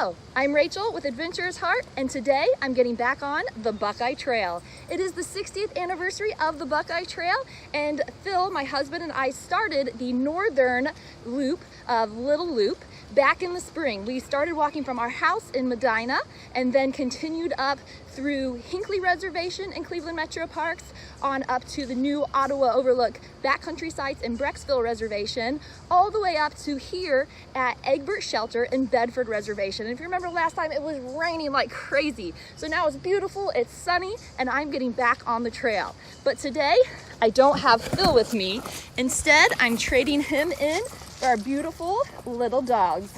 Hello, I'm Rachel with Adventurous Heart, and today I'm getting back on the Buckeye Trail. It is the 60th anniversary of the Buckeye Trail, and Phil, my husband, and I started the northern loop of Little Loop back in the spring. We started walking from our house in Medina and then continued up through Hinckley Reservation and Cleveland Metroparks on up to the new Ottawa Overlook backcountry sites in Brecksville Reservation, all the way up to here at Egbert Shelter in Bedford Reservation. And if you remember last time, it was raining like crazy. So now it's beautiful, it's sunny, and I'm getting back on the trail. But today, I don't have Phil with me. Instead, I'm trading him in for our beautiful little dogs.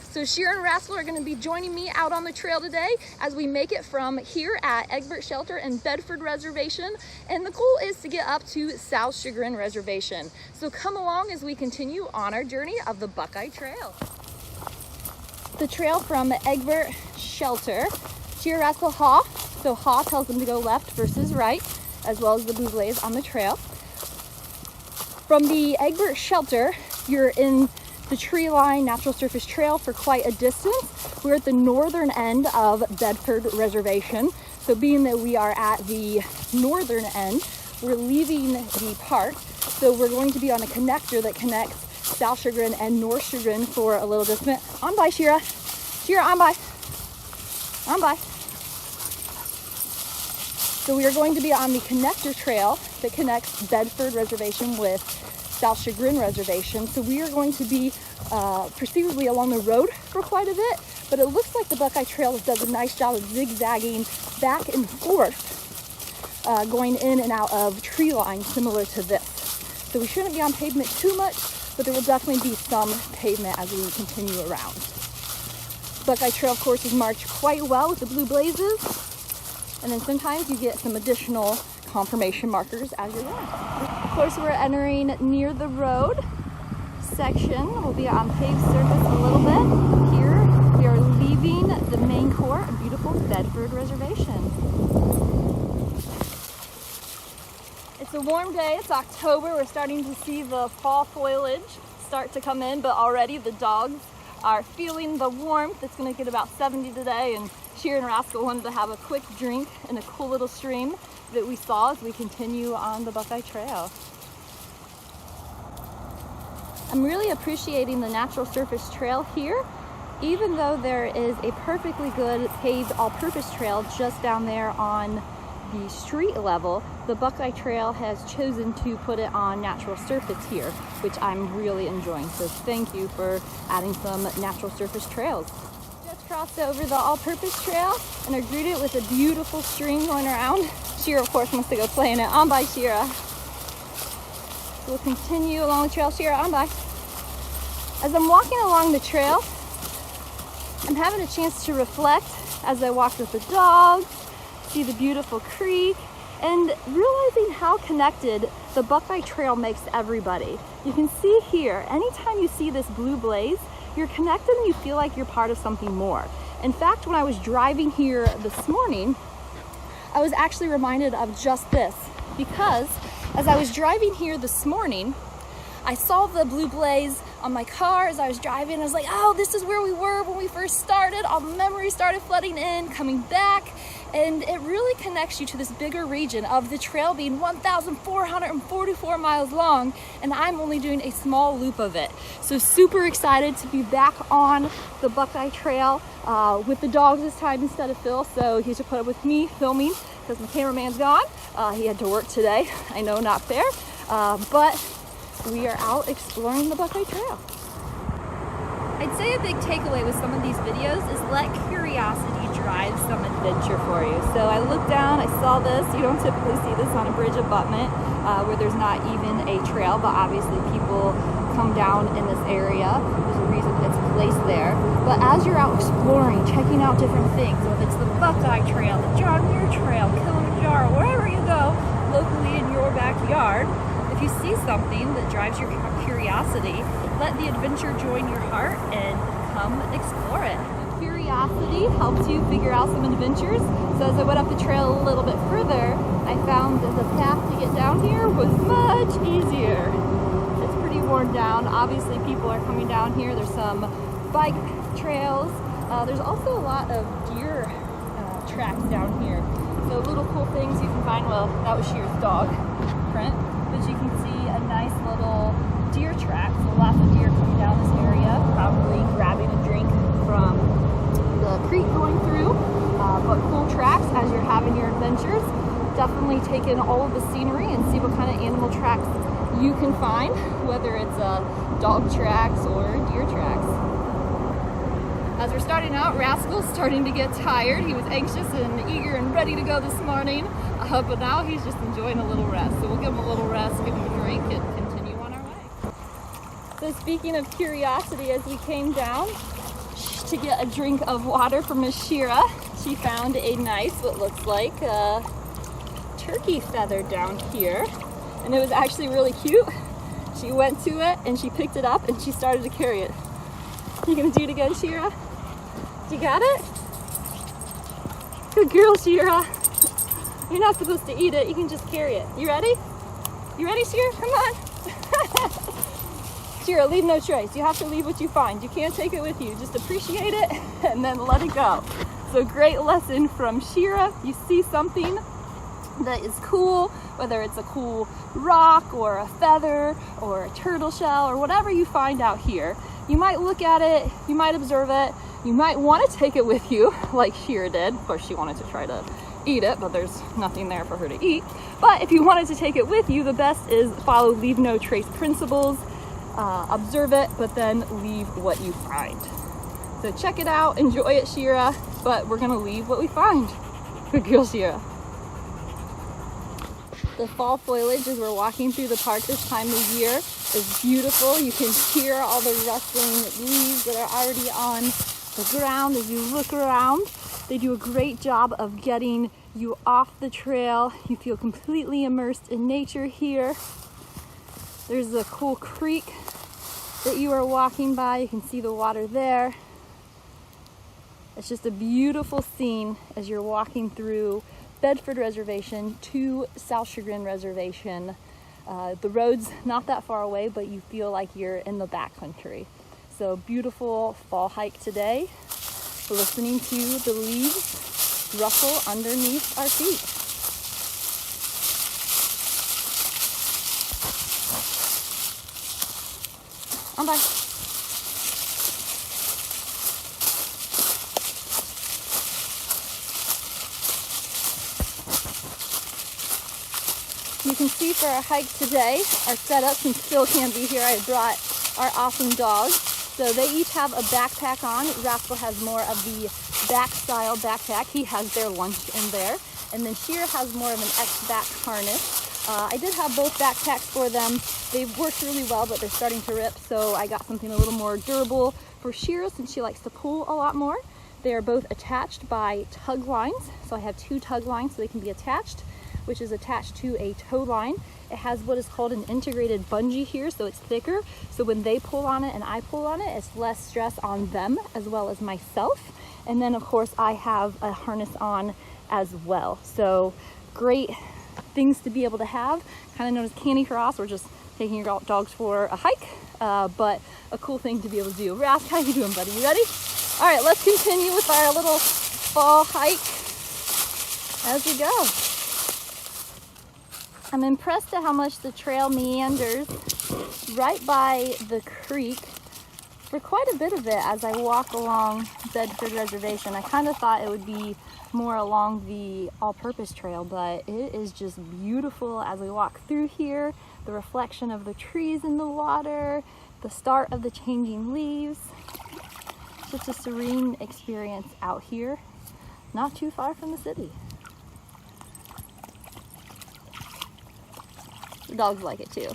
So Shira and Rascal are going to be joining me out on the trail today as we make it from here at Egbert Shelter and Bedford Reservation. And the goal is to get up to South Chagrin Reservation. So come along as we continue on our journey of the Buckeye Trail. The trail from Egbert Shelter, Shira, Rascal, Haw. So Haw tells them to go left versus right, as well as the blue blaze on the trail. From the Egbert Shelter, you're in the tree line natural surface trail for quite a distance. We're at the northern end of Bedford Reservation. So being that we are at the northern end, we're leaving the park. So we're going to be on a connector that connects South Chagrin and North Chagrin for a little distance. On by, Shira. Shira, on by. On by. So we are going to be on the connector trail that connects Bedford Reservation with South Chagrin Reservation. So we are going to be perceivably along the road for quite a bit, but it looks like the Buckeye Trail does a nice job of zigzagging back and forth, going in and out of tree lines similar to this. So we shouldn't be on pavement too much, but there will definitely be some pavement as we continue around. Buckeye Trail, of course, is marked quite well with the blue blazes, and then sometimes you get some additional confirmation markers as you're going. Of course, we're entering near the road section. We'll be on paved surface a little bit. Here we are leaving the main core of beautiful Bedford Reservation. It's a warm day. It's October. We're starting to see the fall foliage start to come in, but already the dogs are feeling the warmth. It's going to get about 70 today, and Shira and Rascal wanted to have a quick drink in a cool little stream that we saw as we continue on the Buckeye Trail. I'm really appreciating the natural surface trail here, even though there is a perfectly good paved all-purpose trail just down there on the street level. The Buckeye Trail has chosen to put it on natural surface here, which I'm really enjoying. So thank you for adding some natural surface trails. Just crossed over the all-purpose trail and are greeted with a beautiful stream going around. Shira, of course, wants to go play in it. On by, Shira. We'll continue along the trail. Shira, on by. As I'm walking along the trail, I'm having a chance to reflect as I walk with the dogs, see the beautiful creek, and realizing how connected the Buckeye Trail makes everybody. You can see here, anytime you see this blue blaze, you're connected and you feel like you're part of something more. In fact, when I was driving here this morning, I was actually reminded of just this, because as I was driving here this morning, I saw the blue blaze on my car as I was driving. I was like, oh, this is where we were when we first started. All the memories started flooding in, coming back, and it really connects you to this bigger region of the trail being 1,444 miles long, and I'm only doing a small loop of it. So super excited to be back on the Buckeye Trail with the dogs this time instead of Phil. So he had to put up with me filming because my cameraman's gone. He had to work today. I know, not fair, but we are out exploring the Buckeye Trail. I'd say a big takeaway with some of these videos is let curiosity drive some adventure for you. So I looked down, I saw this. You don't typically see this on a bridge abutment where there's not even a trail, but obviously people come down in this area. There's a reason it's placed there. But as you're out exploring, checking out different things, whether it's the Buckeye Trail, the John Muir Trail, Kilimanjaro, wherever you go locally in your backyard, if you see something that drives your curiosity, let the adventure join your heart and come explore it. Curiosity helps you figure out some adventures. So as I went up the trail a little bit further, I found that the path to get down here was much easier. It's pretty worn down. Obviously people are coming down here. There's some bike trails, There's also a lot of deer tracks down here. So little cool things you can find. Well, that was Shira's dog print, but you can see a nice little deer track. So lots of deer coming down this area, probably grabbing a drink from the creek going through. But cool tracks as you're having your adventures. Definitely take in all of the scenery and see what kind of animal tracks you can find, whether it's dog tracks or deer tracks. As we're starting out, Rascal's starting to get tired. He was anxious and eager and ready to go this morning, but now he's just enjoying a little rest. So we'll give him a little rest, give him a drink, and continue on our way. So speaking of curiosity, as we came down to get a drink of water from Miss Shira, she found a nice, what looks like a turkey feather down here. And it was actually really cute. She went to it and she picked it up and she started to carry it. You gonna do it again, Shira? You got it? Good girl, Shira. You're not supposed to eat it, you can just carry it. You ready? You ready, Shira? Come on. Shira, leave no trace. You have to leave what you find. You can't take it with you. Just appreciate it and then let it go. So great lesson from Shira. You see something that is cool, whether it's a cool rock or a feather or a turtle shell or whatever you find out here. You might look at it, you might observe it, you might want to take it with you like Shira did. Of course, she wanted to try to eat it, but there's nothing there for her to eat. But if you wanted to take it with you, the best is follow leave no trace principles. Observe it, but then leave what you find. So check it out, enjoy it, Shira, but we're gonna leave what we find. Good girl, Shira. The fall foliage as we're walking through the park this time of year is beautiful. You can hear all the rustling leaves that are already on the ground as you look around. They do a great job of getting you off the trail. You feel completely immersed in nature here. There's a cool creek that you are walking by. You can see the water there. It's just a beautiful scene as you're walking through Bedford Reservation to South Chagrin Reservation. The road's not that far away, but you feel like you're in the backcountry. So beautiful fall hike today. Listening to the leaves rustle underneath our feet. On by. You can see for our hike today, our setup, since Phil can't be here, I brought our awesome dogs. So they each have a backpack on. Rascal has more of the back style backpack. He has their lunch in there. And then Shira has more of an X-back harness. I did have both backpacks for them. They've worked really well, but they're starting to rip. So I got something a little more durable for Shira since she likes to pull a lot more. They are both attached by tug lines. So I have 2 tug lines so they can be attached, which is attached to a tow line. It has what is called an integrated bungee here, so it's thicker. So when they pull on it and I pull on it, it's less stress on them as well as myself. And then of course I have a harness on as well. So great things to be able to have, kind of known as candy cross or just taking your dogs for a hike, but a cool thing to be able to do. Rascal, how you doing, buddy? You ready? All right, let's continue with our little fall hike as we go. I'm impressed at how much the trail meanders right by the creek for quite a bit of it as I walk along Bedford Reservation. I kind of thought it would be more along the all-purpose trail, but it is just beautiful as we walk through here. The reflection of the trees in the water, the start of the changing leaves. Just a serene experience out here, not too far from the city. The dogs like it too.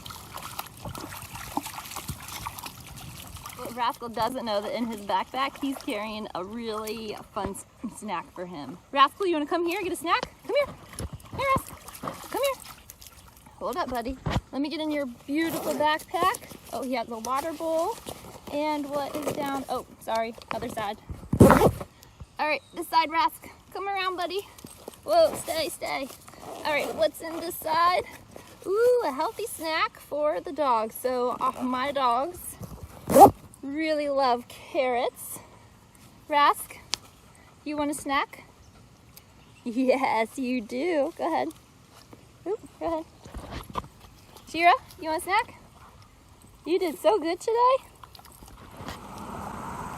What Rascal doesn't know that in his backpack, he's carrying a really fun snack for him. Rascal, you wanna come here, get a snack? Come here. Hey, Rascal, come here. Hold up, buddy. Let me get in your beautiful backpack. Oh, he has a water bowl. And what is down? Oh, sorry, other side. All right, this side, Rascal. Come around, buddy. Whoa, stay. All right, what's in this side? Ooh, a healthy snack for the dogs. So my dogs really love carrots. Rask, you want a snack? Yes, you do. Go ahead. Oop, go ahead. Shira, you want a snack? You did so good today.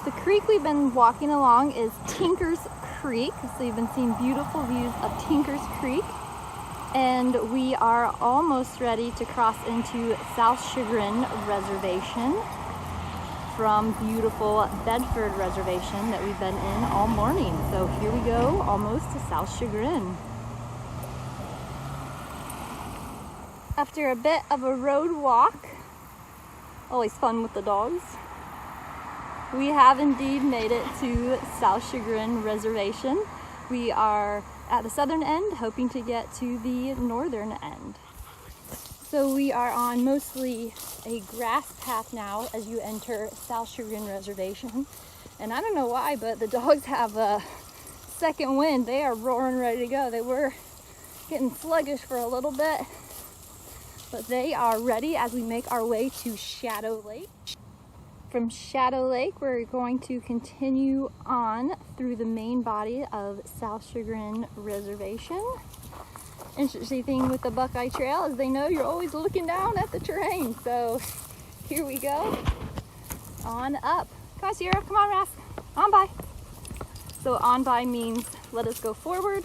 The creek we've been walking along is Tinker's Creek. So you've been seeing beautiful views of Tinker's Creek. And we are almost ready to cross into South Chagrin Reservation from beautiful Bedford Reservation that we've been in all morning. So here we go, almost to South Chagrin. After a bit of a road walk, always fun with the dogs, we have indeed made it to South Chagrin Reservation. We are at the southern end, hoping to get to the northern end. So we are on mostly a grass path now as you enter South Chagrin Reservation. And I don't know why, but the dogs have a second wind. They are roaring ready to go. They were getting sluggish for a little bit, but they are ready as we make our way to Shadow Lake. From Shadow Lake, we're going to continue on through the main body of South Chagrin Reservation. Interesting thing with the Buckeye Trail is they know you're always looking down at the terrain. So here we go, on up. Come on, Shira, come on, Rask, on by. So on by means let us go forward.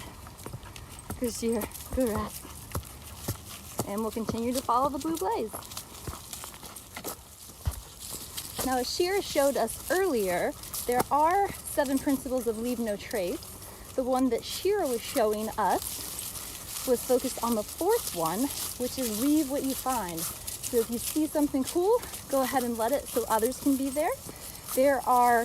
Good, Shira, good, Rask. And we'll continue to follow the blue blaze. Now, as Shira showed us earlier, there are 7 principles of leave no trace. The one that Shira was showing us was focused on the 4th one, which is leave what you find. So if you see something cool, go ahead and let it so others can be there. There are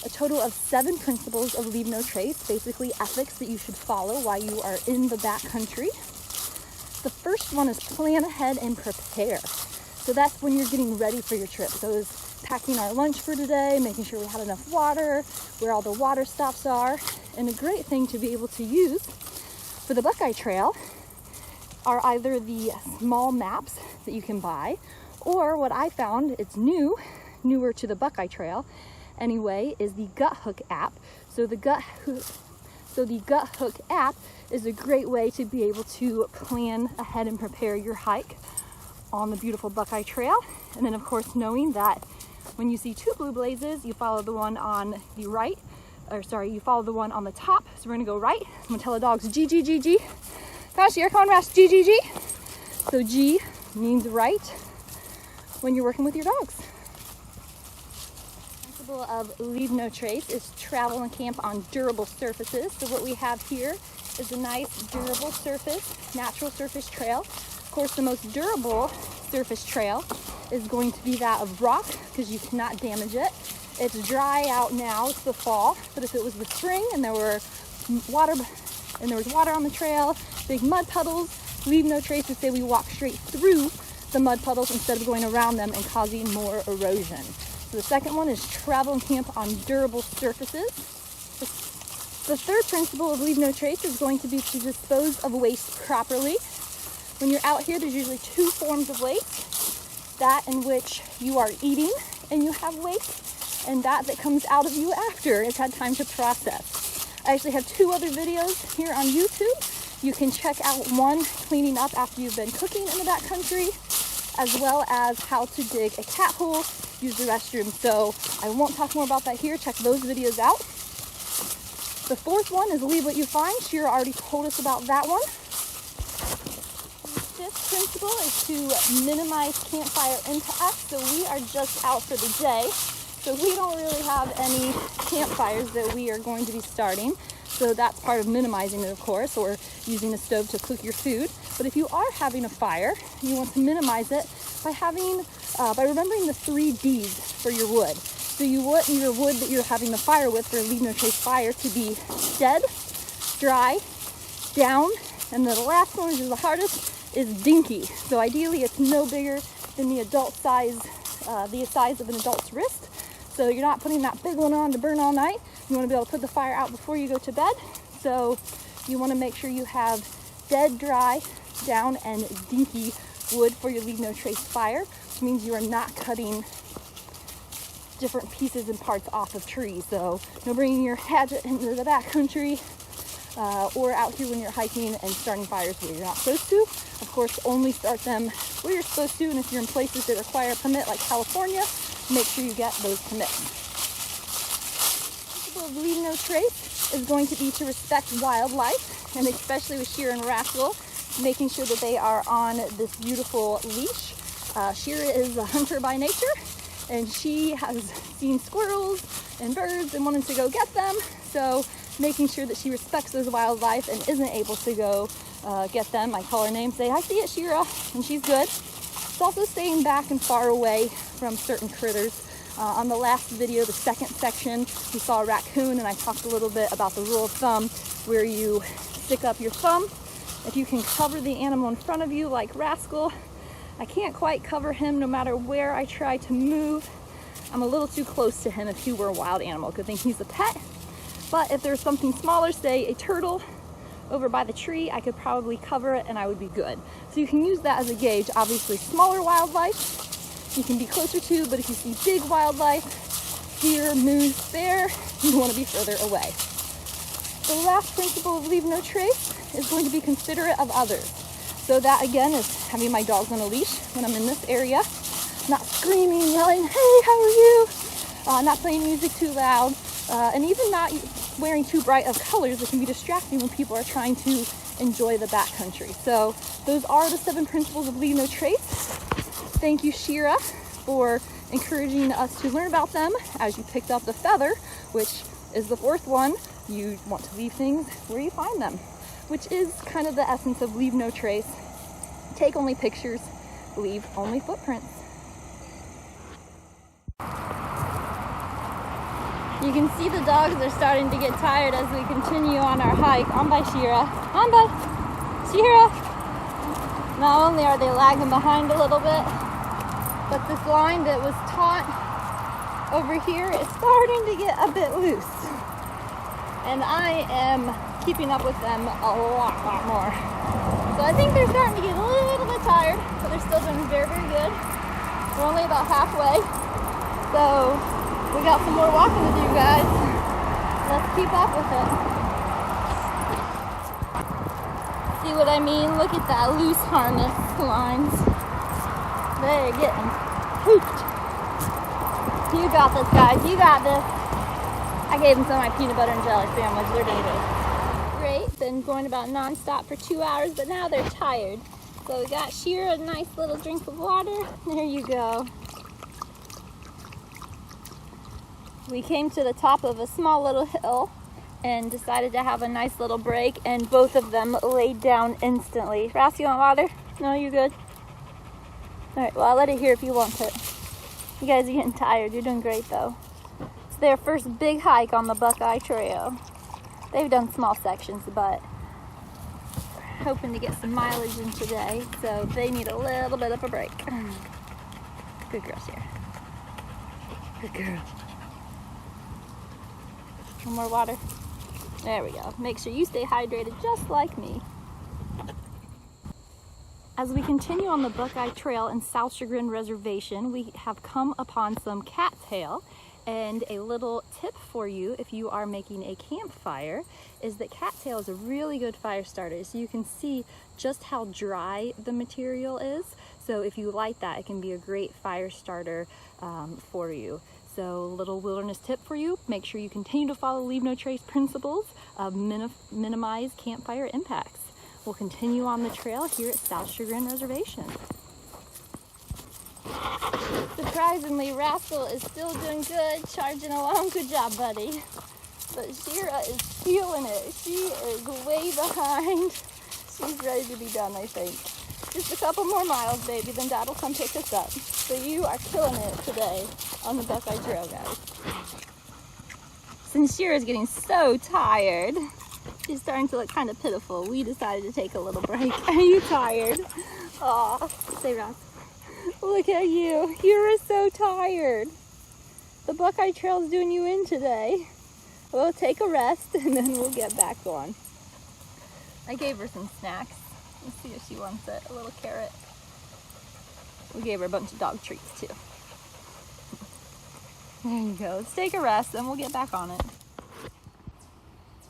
a total of 7 principles of leave no trace, basically ethics that you should follow while you are in the backcountry. The first one is plan ahead and prepare. So that's when you're getting ready for your trip. So it's packing our lunch for today, making sure we had enough water, where all the water stops are. And a great thing to be able to use for the Buckeye Trail are either the small maps that you can buy, or what I found, it's newer to the Buckeye Trail anyway, is the Gut Hook app. So the Gut Hook app is a great way to be able to plan ahead and prepare your hike on the beautiful Buckeye Trail. And then of course knowing that when you see 2 blue blazes, you follow the one on the right, you follow the one on the top. So we're gonna go right. I'm gonna tell the dogs G, G, G, G. Come on, Shira, come on, Rask, G, G, G. So G means right when you're working with your dogs. The principle of leave no trace is travel and camp on durable surfaces. So what we have here is a nice durable surface, natural surface trail. Of course, the most durable surface trail is going to be that of rock because you cannot damage it. It's dry out now, it's the fall, but if it was the spring and there was water on the trail, big mud puddles, leave no trace would say we walk straight through the mud puddles instead of going around them and causing more erosion. So the second one is travel and camp on durable surfaces. The third principle of leave no trace is going to be to dispose of waste properly. When you're out here, there's usually 2 forms of waste. That in which you are eating and you have waste, and that comes out of you after it's had time to process. I actually have 2 other videos here on YouTube. You can check out one cleaning up after you've been cooking in the backcountry, as well as how to dig a cat hole, use the restroom. So I won't talk more about that here. Check those videos out. The 4th one is leave what you find. Shira already told us about that one. The 5th principle is to minimize campfire impacts. So we are just out for the day. So we don't really have any campfires that we are going to be starting. So that's part of minimizing it, of course, or using a stove to cook your food. But if you are having a fire, you want to minimize it by remembering the 3 Ds for your wood. So you want your wood that you're having the fire with for a leave no trace fire to be dead, dry, down, and the last one, which is the hardest, is dinky. So ideally it's no bigger than the size of an adult's wrist. So you're not putting that big one on to burn all night. You want to be able to put the fire out before you go to bed. So you want to make sure you have dead, dry, down, and dinky wood for your leave no trace fire, which means you are not cutting different pieces and parts off of trees. So no bringing your hatchet into the backcountry or out here when you're hiking and starting fires where you're not supposed to. Of course, only start them where you're supposed to, and if you're in places that require a permit like California, make sure you get those permits. The principle of leave no trace is going to be to respect wildlife, and especially with Shira and Rascal, making sure that they are on this beautiful leash. Shira is a hunter by nature, and she has seen squirrels and birds and wanted to go get them, so making sure that she respects those wildlife and isn't able to go get them. I call her name, say, "I see it, Shira," and she's good. It's also staying back and far away from certain critters. On the last video, the second section, we saw a raccoon, and I talked a little bit about the rule of thumb, where you stick up your thumb. If you can cover the animal in front of you, like Rascal, I can't quite cover him no matter where I try to move. I'm a little too close to him if he were a wild animal. Good thing he's a pet. But if there's something smaller, say a turtle over by the tree, I could probably cover it and I would be good. So you can use that as a gauge. Obviously, smaller wildlife you can be closer to, but if you see big wildlife, deer, moose, bear, you want to be further away. The last principle of leave no trace is going to be considerate of others. So that again is having my dogs on a leash when I'm in this area, not screaming, yelling, "Hey, how are you?" Not playing music too loud, and even not wearing too bright of colors that can be distracting when people are trying to enjoy the backcountry. So those are the 7 principles of leave no trace. Thank you, Shira, for encouraging us to learn about them as you picked up the feather, which is the 4th one. You want to leave things where you find them, which is kind of the essence of leave no trace. Take only pictures, leave only footprints. You can see the dogs are starting to get tired as we continue on our hike. On by Shira. On by Shira. Not only are they lagging behind a little bit, but this line that was taut over here is starting to get a bit loose. And I am keeping up with them a lot more. So I think they're starting to get a little bit tired, but they're still doing very, very good. We're only about halfway. So we got some more walking to do, guys. Let's keep up with it. See what I mean? Look at that loose harness lines. They're getting pooped. You got this, guys. You got this. I gave them some of my peanut butter and jelly sandwich. They're doing good. Great. Been going about nonstop for 2 hours, but now they're tired. So we got Shira a nice little drink of water. There you go. We came to the top of a small little hill and decided to have a nice little break, and both of them laid down instantly. Rascal, you want water? No, you good? Alright, well, I'll let it here if you want it. You guys are getting tired. You're doing great, though. It's their first big hike on the Buckeye Trail. They've done small sections, but hoping to get some mileage in today, so they need a little bit of a break. Good girl, Shira. Good girl. One more water. There we go. Make sure you stay hydrated just like me. As we continue on the Buckeye Trail in South Chagrin Reservation, we have come upon some cattail. And a little tip for you if you are making a campfire is that cattail is a really good fire starter. So you can see just how dry the material is. So if you light that, it can be a great fire starter for you. So little wilderness tip for you, make sure you continue to follow leave no trace principles of minimize campfire impacts. We'll continue on the trail here at South Chagrin Reservation. Surprisingly, Rascal is still doing good, charging along. Good job, buddy. But Shira is feeling it. She is way behind. She's ready to be done, I think. Just a couple more miles, baby, then Dad will come pick us up. So you are killing it today on the Buckeye Trail, guys. Since Shira's getting so tired, she's starting to look kind of pitiful. We decided to take a little break. Are you tired? Aw, say Rascal. Look at you. You're so tired. The Buckeye Trail's doing you in today. We'll take a rest and then we'll get back on. I gave her some snacks. Let's see if she wants it. A little carrot. We gave her a bunch of dog treats too. There you go. Let's take a rest, then we'll get back on it.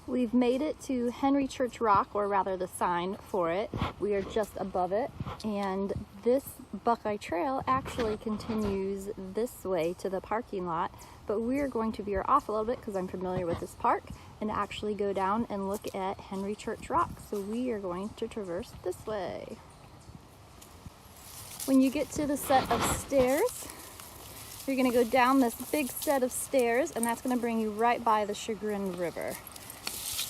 We've made it to Henry Church Rock, or rather the sign for it. We are just above it, and this Buckeye Trail actually continues this way to the parking lot, but we're going to veer off a little bit because I'm familiar with this park and actually go down and look at Henry Church Rock. So we are going to traverse this way. When you get to the set of stairs, you're going to go down this big set of stairs, and that's going to bring you right by the Chagrin River.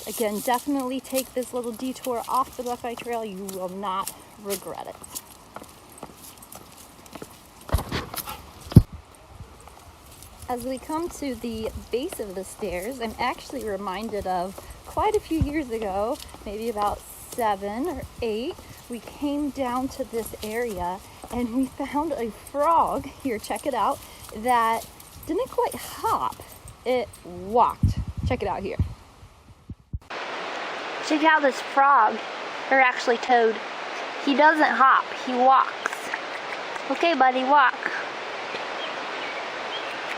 Again, definitely take this little detour off the Buckeye Trail. You will not regret it. As we come to the base of the stairs, I'm actually reminded of quite a few years ago, maybe about 7 or 8, we came down to this area and we found a frog, here, check it out, that didn't quite hop, it walked. Check it out here. Check out this frog, or actually toad. He doesn't hop, he walks. Okay, buddy, walk.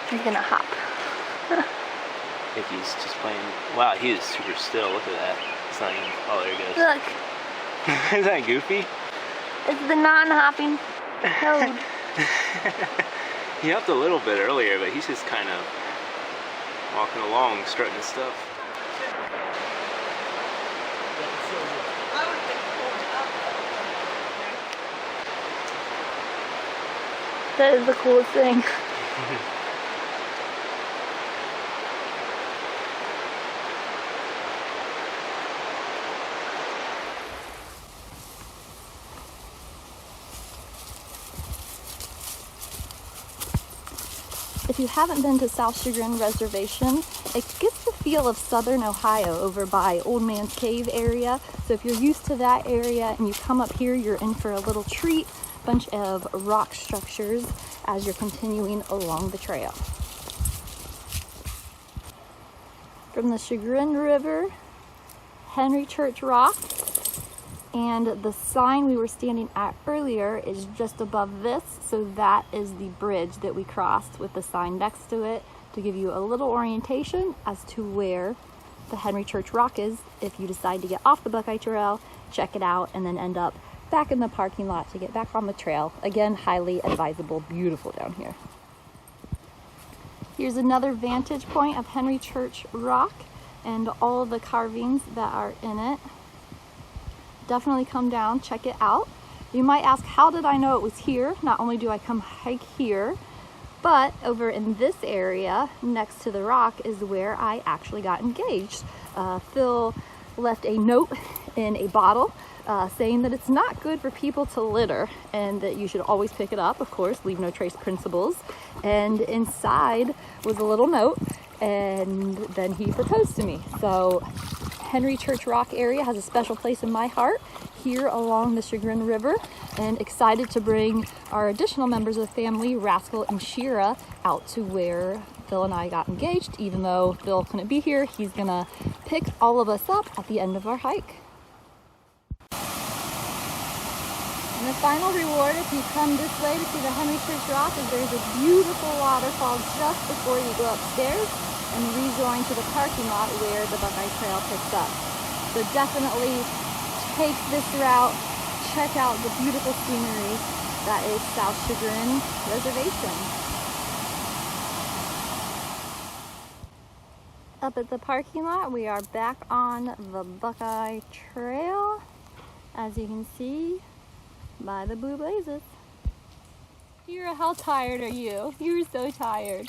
He's gonna hop. I think he's just playing. Wow, he is super still. Look at that. It's not even. Oh, there he goes. Look. Is that Goofy? It's the non-hopping toad. He hopped a little bit earlier, but he's just kind of walking along, strutting his stuff. That is the coolest thing. If you haven't been to South Chagrin Reservation, it gets the feel of southern Ohio over by Old Man's Cave area. So if you're used to that area and you come up here, you're in for a little treat. Bunch of rock structures as you're continuing along the trail. From the Chagrin River, Henry Church Rock, and the sign we were standing at earlier is just above this, so that is the bridge that we crossed with the sign next to it to give you a little orientation as to where the Henry Church Rock is if you decide to get off the Buckeye Trail, check it out, and then end up back in the parking lot to get back on the trail. Again, highly advisable, beautiful down here. Here's another vantage point of Henry Church Rock and all of the carvings that are in it. Definitely come down, check it out. You might ask, how did I know it was here? Not only do I come hike here, but over in this area next to the rock is where I actually got engaged. Phil left a note in a bottle saying that it's not good for people to litter and that you should always pick it up, of course, leave no trace principles. And inside was a little note, and then he proposed to me. So Henry Church Rock area has a special place in my heart here along the Chagrin River, and excited to bring our additional members of the family, Rascal and Shira, out to where Phil and I got engaged. Even though Phil couldn't be here, he's gonna pick all of us up at the end of our hike. And the final reward, if you come this way to see the Henry Church Rock, is there's a beautiful waterfall just before you go upstairs and rejoin to the parking lot where the Buckeye Trail picks up. So definitely take this route, check out the beautiful scenery that is South Chagrin Reservation. Up at the parking lot, we are back on the Buckeye Trail, as you can see by the blue blazes. Shira, how tired are you? You were so tired.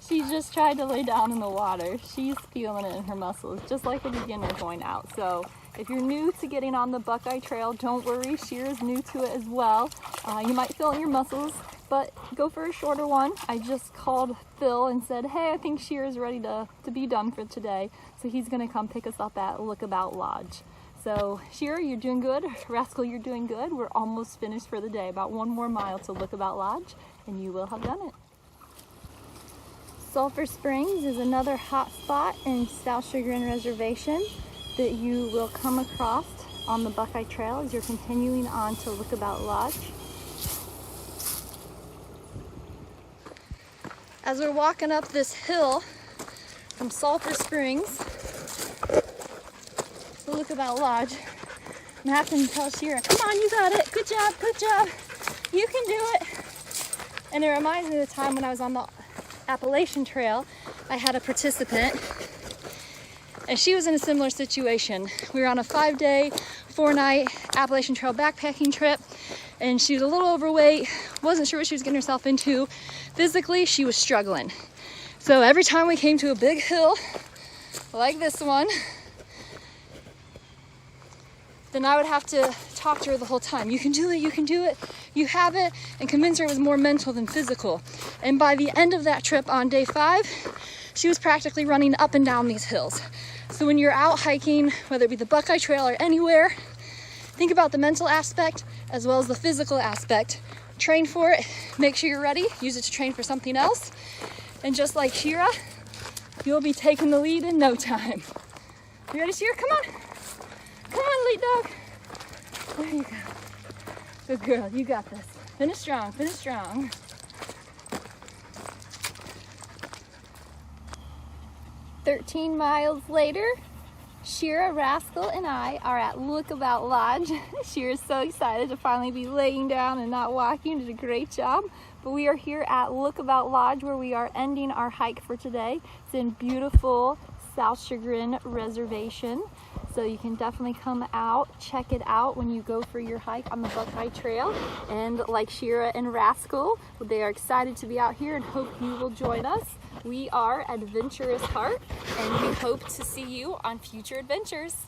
She just tried to lay down in the water. She's feeling it in her muscles, just like a beginner going out. So if you're new to getting on the Buckeye Trail, don't worry, Shira's new to it as well. You might feel it in your muscles, but go for a shorter one. I just called Phil and said, hey, I think Shira's ready to be done for today. So he's gonna come pick us up at Lookabout Lodge. So Shira, you're doing good. Rascal, you're doing good. We're almost finished for the day. About 1 more mile to Lookabout Lodge, and you will have done it. Sulphur Springs is another hot spot in South Chagrin Reservation that you will come across on the Buckeye Trail as you're continuing on to Lookabout Lodge. as we're walking up this hill from Sulphur Springs to Lookabout Lodge, I'm having to tell Shira, come on, you got it. Good job, good job. You can do it. And it reminds me of the time when I was on the Appalachian Trail. I had a participant, and she was in a similar situation. We were on a 5-day, 4-night Appalachian Trail backpacking trip, and she was a little overweight, wasn't sure what she was getting herself into. Physically, she was struggling. So every time we came to a big hill, like this one, then I would have to talk to her the whole time. You can do it, you can do it, you have it, and convince her it was more mental than physical. And by the end of that trip on day 5, she was practically running up and down these hills. So when you're out hiking, whether it be the Buckeye Trail or anywhere, think about the mental aspect as well as the physical aspect. Train for it, make sure you're ready, use it to train for something else. And just like Shira, you'll be taking the lead in no time. You ready, Shira? Come on. Come on, lead dog. There you go. Good girl, you got this. Finish strong, finish strong. "13 miles later, Shira, Rascal, and I are at Lookabout Lodge. Shira's so excited to finally be laying down and not walking. Did a great job. But we are here at Lookabout Lodge where we are ending our hike for today. It's in beautiful South Chagrin Reservation. So you can definitely come out, check it out when you go for your hike on the Buckeye Trail. And like Shira and Rascal, they are excited to be out here and hope you will join us. We are Adventurous Heart, and we hope to see you on future adventures.